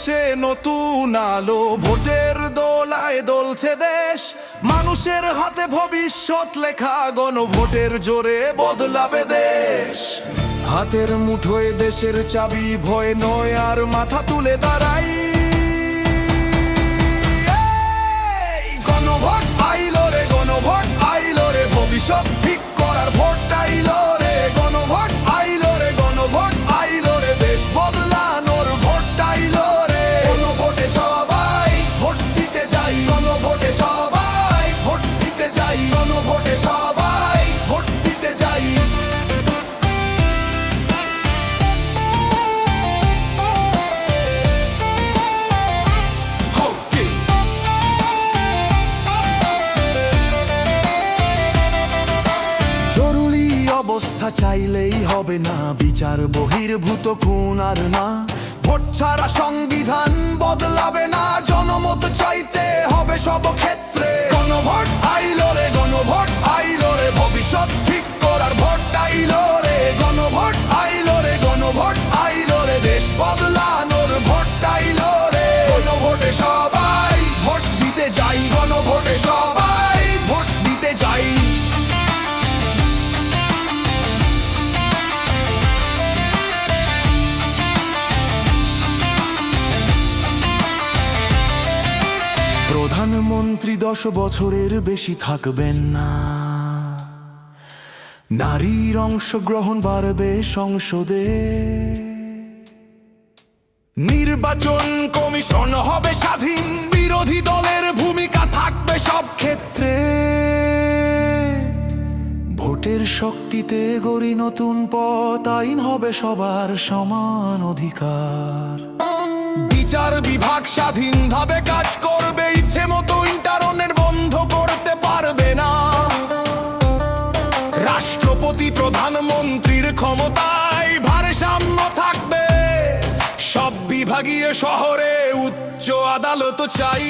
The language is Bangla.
দেশে নতুন আলো, ভোটের দোলায় দোলছে দেশ, মানুষের হাতে ভবিষ্যৎ লেখা, গণভোটের জোরে বদলাবে দেশ। হাতের মুঠোয় দেশের চাবি, ভয় নয় আর মাথা তুলে দাঁড়াই। গণভোট আইলো রে, গণভোট আইলো রে, ভবিষ্যৎ ঠিক করার ভোট আইলো রে। গণভোট আইলো রে, গণভোট আইলো রে, দেশ বদলানোর ভোট আইলো রে। গণভোটে সবাই ভোট দিতে যাই, গণভোটে সবাই ভোট দিতে যাই, গণভোটে সবাই ভোট দিতে যাই। জরুরি অবস্থা চাইলেই হবে না, বিচার বহির্ভূত খুন আর না। ভোট ছাড়া সংবিধান বদলাবে না, জনমত চাইতে হবে সব ক্ষেত্রে। গণভোট আইলো রে, গণভোট আইলো রে, ভবিষ্যৎ ঠিক করার ভোট আইলো রে। গণভোট আইলো রে, গণভোট আইলো রে, দেশ বদলানোর ভোট আইলো রে। গণভোটে সবাই ভোট দিতে যাই, গণভোটে সবাই ভোট দিতে যাই। প্রধানমন্ত্রী 10 বছরের বেশি থাকবেন না, নারীর অংশগ্রহণ বাড়বে সংসদে। নির্বাচন কমিশন হবে স্বাধীন, বিরোধী দলের ভূমিকা থাকবে সব ক্ষেত্রে। ভোটের শক্তিতে গড়ি নতুন পথ, আইন হবে সবার সমান অধিকার। বিচার বিভাগ স্বাধীনভাবে কাজ করবে, ইচ্ছে মতো ইন্টারনেট বন্ধ করতে পারবে না। রাষ্ট্রপতি প্রধানমন্ত্রীর ক্ষমতায় ভারসাম্য থাকবে, সব বিভাগীয় শহরে উচ্চ আদালত চাই।